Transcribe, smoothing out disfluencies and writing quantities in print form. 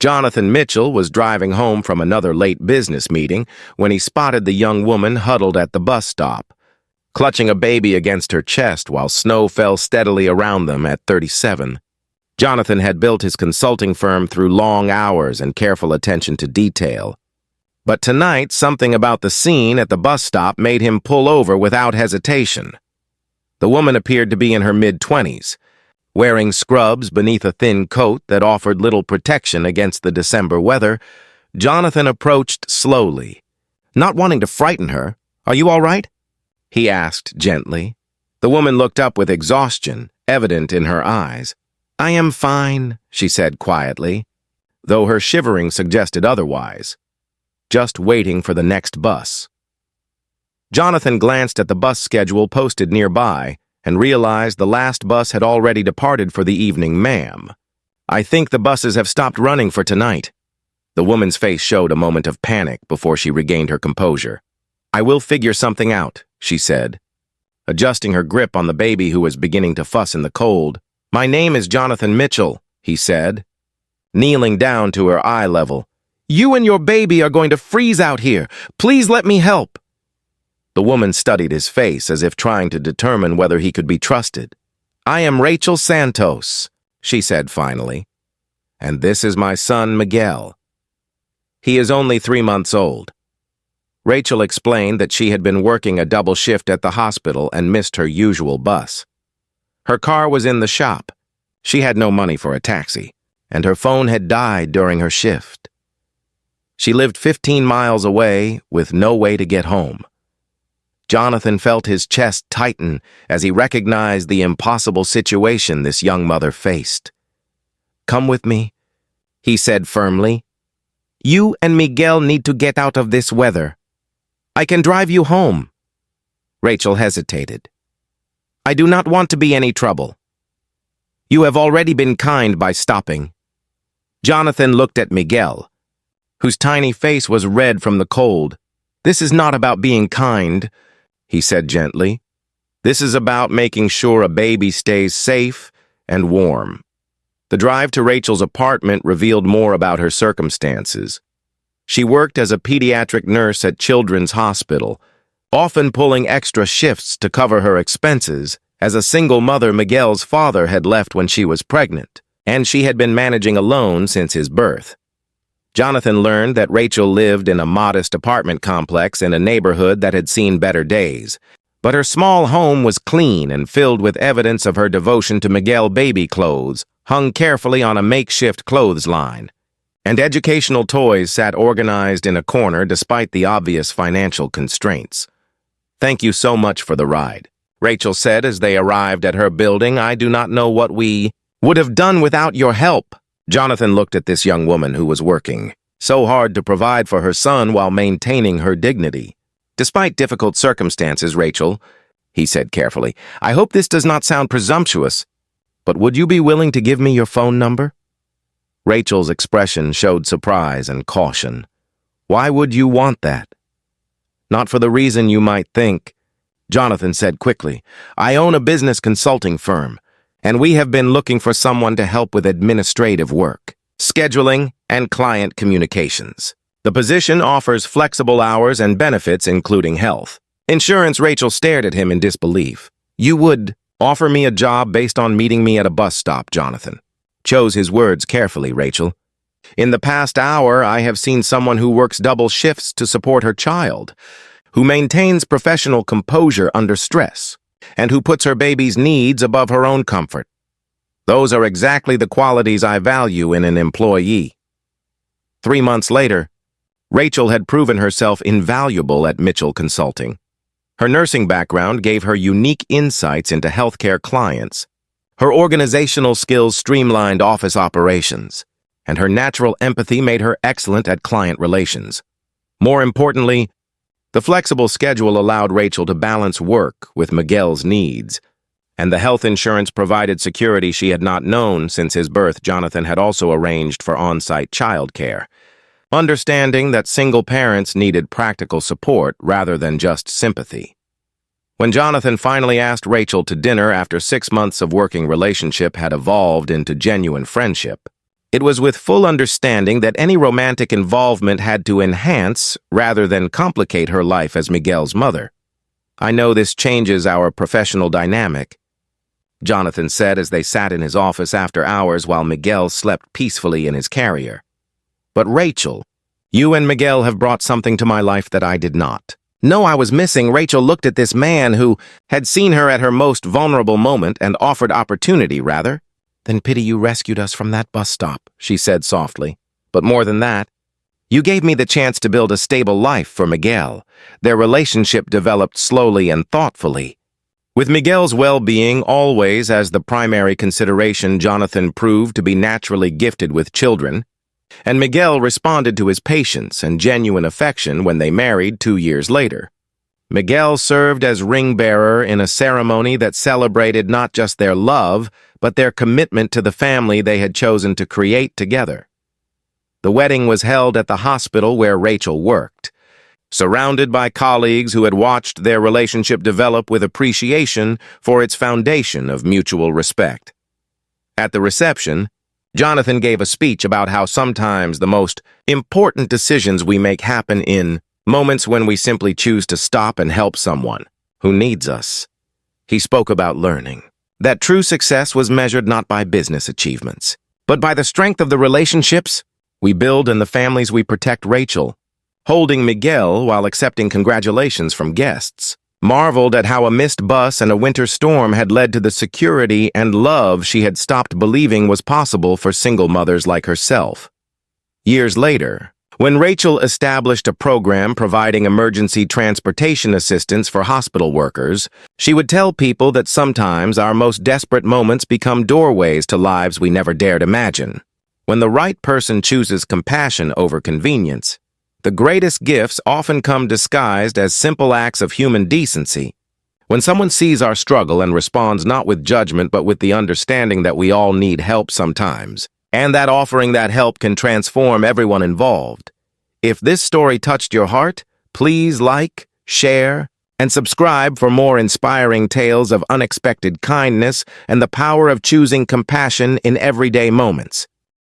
Jonathan Mitchell was driving home from another late business meeting when he spotted the young woman huddled at the bus stop, clutching a baby against her chest while snow fell steadily around them at 37. Jonathan had built his consulting firm through long hours and careful attention to detail. But tonight, something about the scene at the bus stop made him pull over without hesitation. The woman appeared to be in her mid-20s, wearing scrubs beneath a thin coat that offered little protection against the December weather. Jonathan approached slowly, not wanting to frighten her. "Are you all right?" he asked gently. The woman looked up with exhaustion evident in her eyes. "I am fine," she said quietly, though her shivering suggested otherwise. "Just waiting for the next bus." Jonathan glanced at the bus schedule posted nearby and realized the last bus had already departed for the evening. "Ma'am, I think the buses have stopped running for tonight." The woman's face showed a moment of panic before she regained her composure. "I will figure something out," she said, adjusting her grip on the baby who was beginning to fuss in the cold. "My name is Jonathan Mitchell," he said, kneeling down to her eye level. "You and your baby are going to freeze out here. Please let me help." The woman studied his face as if trying to determine whether he could be trusted. "I am Rachel Santos," she said finally, "and this is my son, Miguel. He is only 3 months old." Rachel explained that she had been working a double shift at the hospital and missed her usual bus. Her car was in the shop. She had no money for a taxi, and her phone had died during her shift. She lived 15 miles away with no way to get home. Jonathan felt his chest tighten as he recognized the impossible situation this young mother faced. "Come with me," he said firmly. "You and Miguel need to get out of this weather. I can drive you home." Rachel hesitated. "I do not want to be any trouble." "You have already been kind by stopping." Jonathan looked at Miguel, whose tiny face was red from the cold. "This is not about being kind," he said gently. "This is about making sure a baby stays safe and warm." The drive to Rachel's apartment revealed more about her circumstances. She worked as a pediatric nurse at Children's Hospital, often pulling extra shifts to cover her expenses. As a single mother, Miguel's father had left when she was pregnant, and she had been managing alone since his birth. Jonathan learned that Rachel lived in a modest apartment complex in a neighborhood that had seen better days, but her small home was clean and filled with evidence of her devotion to Miguel baby clothes, hung carefully on a makeshift clothesline, and educational toys sat organized in a corner despite the obvious financial constraints. "Thank you so much for the ride," Rachel said as they arrived at her building. "I do not know what we would have done without your help." Jonathan looked at this young woman who was working so hard to provide for her son while maintaining her dignity. "Despite difficult circumstances, Rachel," he said carefully, "I hope this does not sound presumptuous, but would you be willing to give me your phone number?" Rachel's expression showed surprise and caution. "Why would you want that?" "Not for the reason you might think," Jonathan said quickly. "I own a business consulting firm, and we have been looking for someone to help with administrative work, scheduling, and client communications. The position offers flexible hours and benefits, including health insurance." Rachel stared at him in disbelief. "You would offer me a job based on meeting me at a bus stop?" Jonathan chose his words carefully. "Rachel, in the past hour, I have seen someone who works double shifts to support her child, who maintains professional composure under stress, and who puts her baby's needs above her own comfort. Those are exactly the qualities I value in an employee." 3 months later, Rachel had proven herself invaluable at Mitchell Consulting. Her nursing background gave her unique insights into healthcare clients. Her organizational skills streamlined office operations, and her natural empathy made her excellent at client relations. More importantly, the flexible schedule allowed Rachel to balance work with Miguel's needs, and the health insurance provided security she had not known since his birth. Jonathan had also arranged for on-site childcare, understanding that single parents needed practical support rather than just sympathy. When Jonathan finally asked Rachel to dinner after 6 months of working relationship had evolved into genuine friendship, It was with full understanding that any romantic involvement had to enhance rather than complicate her life as Miguel's mother. "I know this changes our professional dynamic," Jonathan said as they sat in his office after hours while Miguel slept peacefully in his carrier. "But Rachel, you and Miguel have brought something to my life that I did not." "No, I was missing." Rachel looked at this man who had seen her at her most vulnerable moment and offered opportunity, rather. "Then pity you rescued us from that bus stop," she said softly. "But more than that, you gave me the chance to build a stable life for Miguel." Their relationship developed slowly and thoughtfully. With Miguel's well-being always as the primary consideration, Jonathan proved to be naturally gifted with children, and Miguel responded to his patience and genuine affection when they married 2 years later. Miguel served as ring-bearer in a ceremony that celebrated not just their love, but their commitment to the family they had chosen to create together. The wedding was held at the hospital where Rachel worked, surrounded by colleagues who had watched their relationship develop with appreciation for its foundation of mutual respect. At the reception, Jonathan gave a speech about how sometimes the most important decisions we make happen in moments when we simply choose to stop and help someone who needs us. He spoke about learning that true success was measured not by business achievements, but by the strength of the relationships we build and the families we protect. Rachel, holding Miguel while accepting congratulations from guests, marveled at how a missed bus and a winter storm had led to the security and love she had stopped believing was possible for single mothers like herself. Years later, when Rachel established a program providing emergency transportation assistance for hospital workers, she would tell people that sometimes our most desperate moments become doorways to lives we never dared imagine. When the right person chooses compassion over convenience, the greatest gifts often come disguised as simple acts of human decency. When someone sees our struggle and responds not with judgment but with the understanding that we all need help sometimes, and that offering that help can transform everyone involved. If this story touched your heart, please like, share, and subscribe for more inspiring tales of unexpected kindness and the power of choosing compassion in everyday moments.